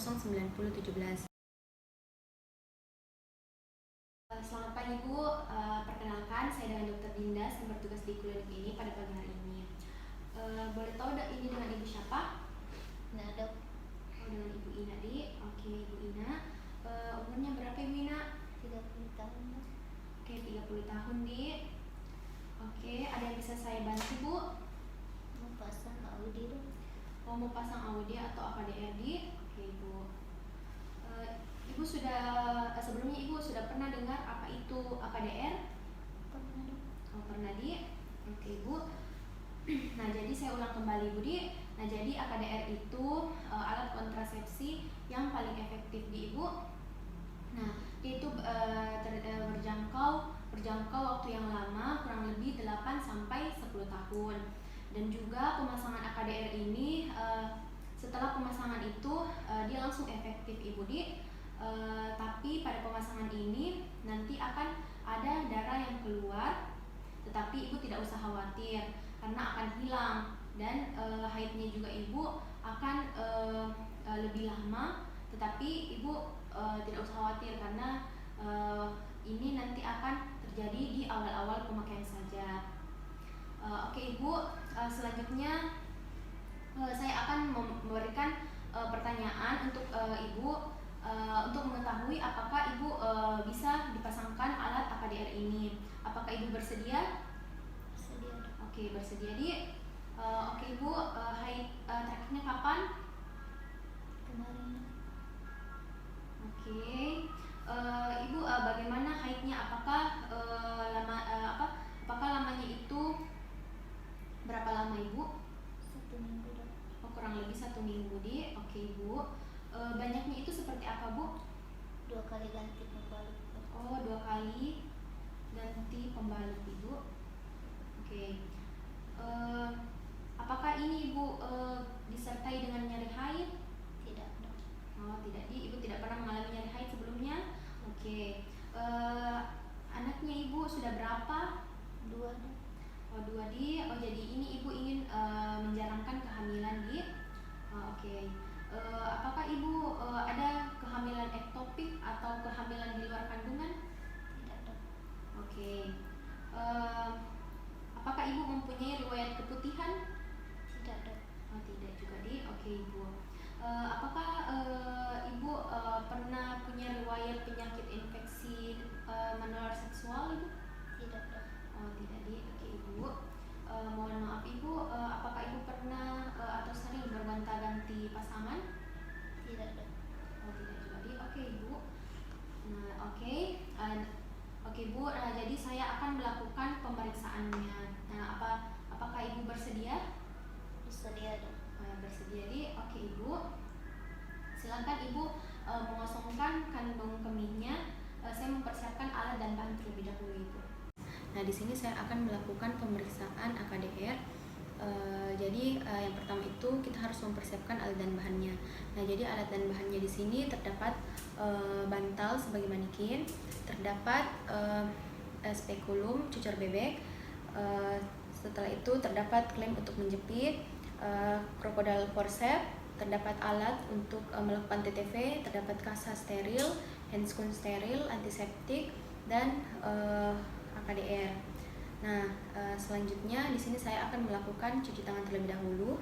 09017. Selamat pagi Bu, perkenalkan saya dengan Dr. Dinda yang bertugas di klinik ini pada pagi hari ini. Boleh tahu ini dengan Ibu siapa? Nah, dok. Oh, dengan Ibu Ina di. Oke, Ibu Ina. Umurnya berapa Ibu Ina? 30 tahun, dok. Oke, 30 tahun di. Oke, ada yang bisa saya bantu Bu? Mau pasang Audi, dok. Oh, mau pasang Audi atau AKDR di? Oke Ibu. Ibu sudah sebelumnya Ibu sudah pernah dengar apa itu AKDR? Pernah, dok. Oh, pernah di. Oke Ibu. Nah, jadi saya ulang kembali Bu Di. Nah, jadi AKDR itu alat kontrasepsi yang paling efektif di Ibu. Nah, dia itu berjangkau waktu yang lama, kurang lebih 8 sampai 10 tahun. Dan juga pemasangan AKDR ini setelah pemasangan itu dia langsung efektif Ibu Di. Tapi pada pemasangan ini nanti akan ada darah yang keluar, tetapi Ibu tidak usah khawatir karena akan hilang, dan haidnya juga Ibu akan lebih lama, tetapi Ibu tidak usah khawatir karena ini nanti akan terjadi di awal-awal pemakaian saja. Oke Ibu, selanjutnya saya akan memberikan pertanyaan untuk Ibu untuk mengetahui apakah Ibu bisa dipasangkan alat AKDR ini. Apakah Ibu bersedia? Bersedia, dok. Oke, bersedia di. Oke Ibu, haid terakhirnya kapan? Kemarin, dok. Oke. Ibu bagaimana haidnya? Apakah apakah lamanya itu berapa lama Ibu? 1 minggu, dok. Oh, kurang lebih 1 minggu di. Oke Ibu. Banyaknya itu seperti apa Bu? 2 kali ganti pembalut, dok. Oh, 2 kali ganti pembalut Ibu. Oke. Apakah ini Ibu disertai dengan nyeri haid? Tidak, dok. Oh, tidak di. Ibu tidak pernah mengalami nyeri haid sebelumnya? Oke. Anaknya Ibu sudah berapa? 2, dok. Oh, 2 di. Oh, jadi ini Ibu ingin menjalankan kehamilan di. Oke. Apakah Ibu ada kehamilan ektopik atau kehamilan di luar kandungan? Tidak, dok. Oke. Apakah Ibu mempunyai riwayat keputihan? Tidak, dok. Oh, tidak juga di. Oke Ibu. Apakah Ibu pernah punya riwayat penyakit infeksi menular seksual Ibu? Tidak, dok. Oh, tidak di. Oke Ibu. Mohon maaf Ibu, apakah Ibu pernah atau sering bergonta-ganti pasangan? Tidak, dok. Oh, tidak juga di. Oke Ibu. Nah, oke. Oke Bu, jadi saya akan melakukan pemeriksaannya. Nah, apakah Ibu bersedia? Bersedia, dok. Bersedia di. Oke Ibu. Silakan Ibu mengosongkan kantong kemihnya. Saya mempersiapkan alat dan bahan terlebih dahulu Ibu. Nah, di sini saya akan melakukan pemeriksaan AKDR. Jadi yang pertama itu kita harus mempersiapkan alat dan bahannya. Nah, jadi alat dan bahannya di sini terdapat bantal sebagai manikin, terdapat spekulum cucur bebek, setelah itu terdapat klem untuk menjepit, crocodile forceps, terdapat alat untuk melakukan TTV, terdapat kasa steril, handscoon steril, antiseptik, dan AKDR. Nah, selanjutnya di sini saya akan melakukan cuci tangan terlebih dahulu.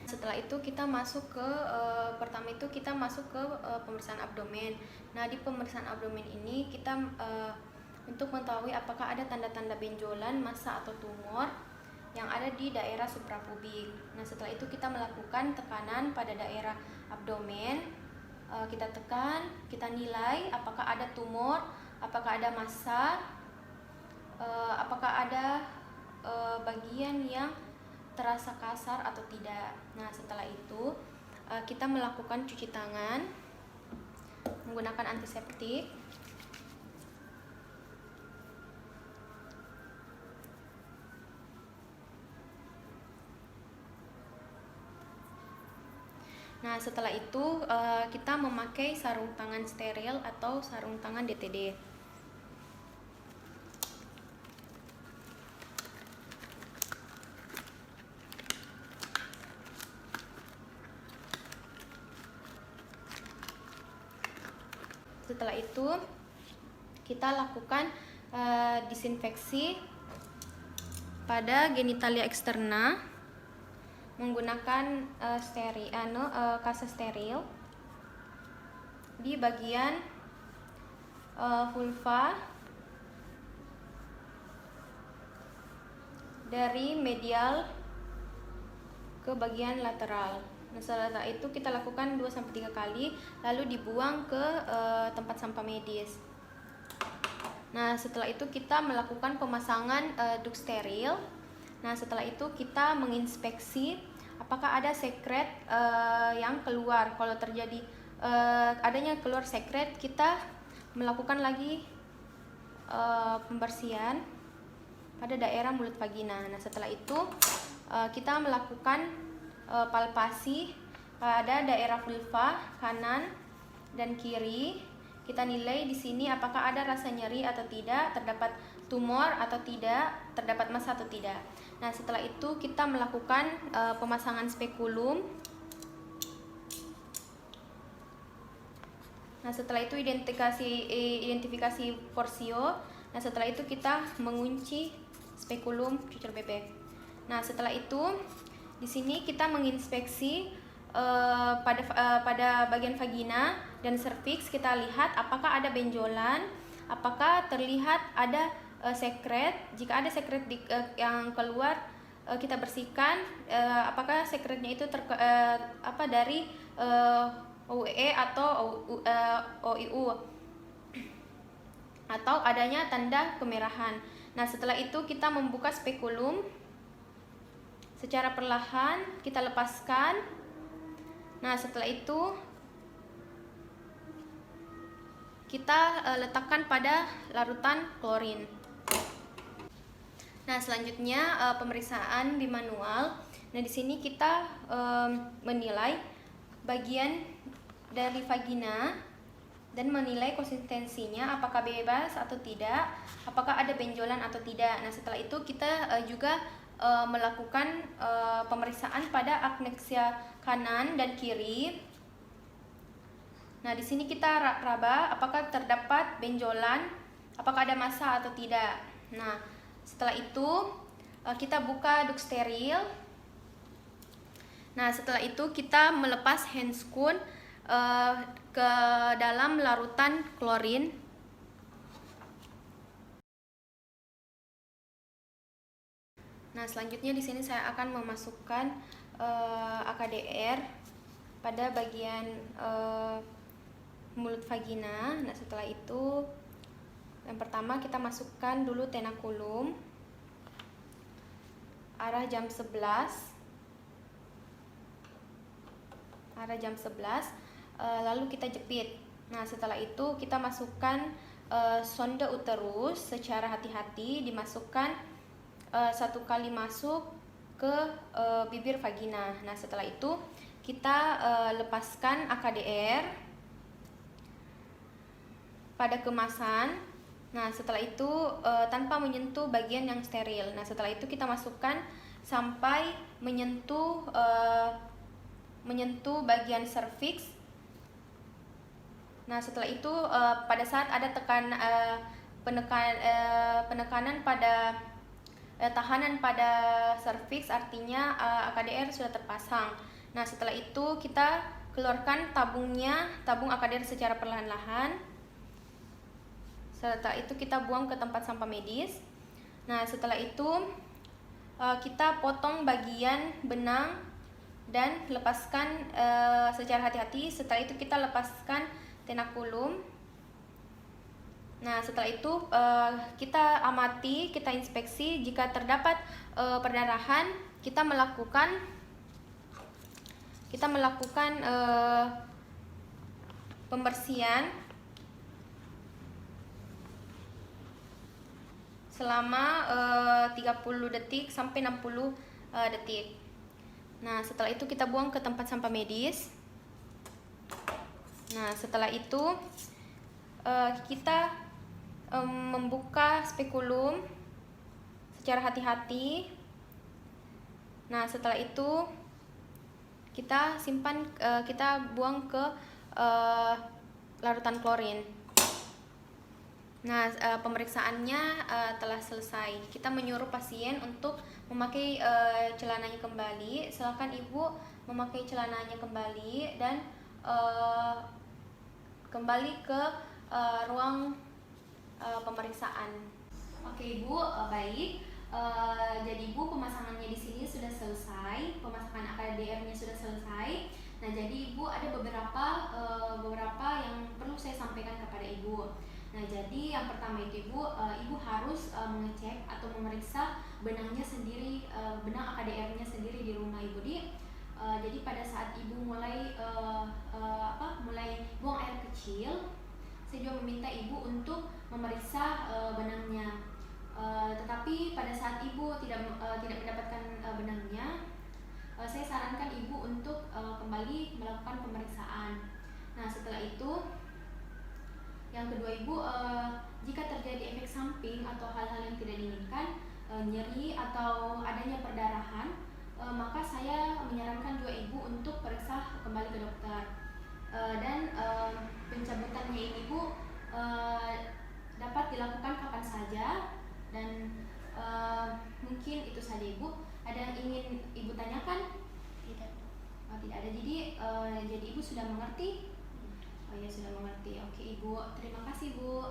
Setelah itu kita masuk ke pertama itu kita masuk ke pemeriksaan abdomen. Nah, di pemeriksaan abdomen ini kita untuk mengetahui apakah ada tanda-tanda benjolan, massa atau tumor yang ada di daerah suprapubik. Nah, setelah itu kita melakukan tekanan pada daerah abdomen. Kita tekan, kita nilai apakah ada tumor, apakah ada massa, apakah ada bagian yang terasa kasar atau tidak. Nah, setelah itu kita melakukan cuci tangan menggunakan antiseptik. Nah, setelah itu kita memakai sarung tangan steril atau sarung tangan DTD. Setelah itu kita lakukan disinfeksi pada genitalia eksterna menggunakan kasa steril di bagian vulva dari medial ke bagian lateral. Nah, setelah itu kita lakukan 2-3 kali, lalu dibuang ke tempat sampah medis. Nah, setelah itu kita melakukan pemasangan duk steril. Nah, setelah itu kita menginspeksi apakah ada sekret yang keluar. Kalau terjadi adanya keluar sekret, kita melakukan lagi pembersihan pada daerah mulut vagina. Nah, setelah itu kita melakukan palpasi pada daerah vulva kanan dan kiri. Kita nilai di sini apakah ada rasa nyeri atau tidak, terdapat tumor atau tidak, terdapat massa atau tidak. Nah, setelah itu kita melakukan pemasangan spekulum. Nah, setelah itu identifikasi porsio. Nah, setelah itu kita mengunci spekulum cucur bebek. Nah, setelah itu di sini kita menginspeksi pada bagian vagina dan serviks. Kita lihat apakah ada benjolan, apakah terlihat ada sekret. Jika ada sekret yang keluar, kita bersihkan. Apakah sekretnya itu dari OUE atau OIU atau adanya tanda kemerahan. Nah, setelah itu kita membuka spekulum secara perlahan, kita lepaskan. Nah, setelah itu kita letakkan pada larutan klorin. Nah, selanjutnya pemeriksaan di manual. Nah, di sini kita menilai bagian dari vagina dan menilai konsistensinya, apakah bebas atau tidak, apakah ada benjolan atau tidak. Nah, setelah itu kita juga melakukan pemeriksaan pada akneksia kanan dan kiri. Nah, di sini kita raba apakah terdapat benjolan, apakah ada massa atau tidak. Nah, setelah itu kita buka duk steril. Nah, setelah itu kita melepas handscoon ke dalam larutan klorin. Nah, selanjutnya di sini saya akan memasukkan AKDR pada bagian mulut vagina. Nah, setelah itu yang pertama kita masukkan dulu tenakulum arah jam 11. Lalu kita jepit. Nah, setelah itu kita masukkan sonde uterus secara hati-hati, dimasukkan 1 kali masuk ke bibir vagina. Nah, setelah itu kita lepaskan AKDR pada kemasan. Nah, setelah itu tanpa menyentuh bagian yang steril. Nah, setelah itu kita masukkan sampai menyentuh bagian serviks. Nah, setelah itu pada saat ada penekanan pada tahanan pada serviks, artinya AKDR sudah terpasang. Nah, setelah itu kita keluarkan tabung AKDR secara perlahan-lahan. Setelah itu kita buang ke tempat sampah medis. Nah, setelah itu kita potong bagian benang dan lepaskan secara hati-hati. Setelah itu kita lepaskan tenakulum. Nah, setelah itu kita amati, kita inspeksi. Jika terdapat perdarahan, kita melakukan pembersihan selama 30 detik sampai 60 detik. Nah, setelah itu kita buang ke tempat sampah medis. Nah, setelah itu kita membuka spekulum secara hati-hati. Nah, setelah itu kita buang ke larutan klorin. Nah, pemeriksaannya telah selesai. Kita menyuruh pasien untuk memakai celananya kembali. Silakan Ibu memakai celananya kembali dan kembali ke ruang pemeriksaan. Oke Ibu, baik. Jadi Ibu, pemasangannya di sini sudah selesai, pemasangan AKDR-nya sudah selesai. Nah, jadi Ibu ada beberapa yang perlu saya sampaikan kepada Ibu. Nah, jadi yang pertama itu Ibu harus mengecek atau memeriksa benangnya sendiri, benang AKDR-nya sendiri di rumah Ibu jadi pada saat Ibu mulai buang air kecil, saya juga meminta Ibu untuk memeriksa benangnya. Tetapi pada saat Ibu tidak mendapatkan benangnya, saya sarankan Ibu untuk kembali melakukan pemeriksaan. Nah, setelah itu yang kedua Ibu, jika terjadi efek samping atau hal-hal yang tidak diinginkan, nyeri atau adanya perdarahan, maka saya menyarankan juga Ibu untuk periksa kembali ke dokter. Dan pencabutannya ini Ibu dapat dilakukan kapan saja dan mungkin itu saja Ibu. Ada yang ingin Ibu tanyakan? Tidak. Oh, tidak ada. Jadi Ibu sudah mengerti? Oh ya, sudah mengerti. Oke Ibu, terima kasih Bu.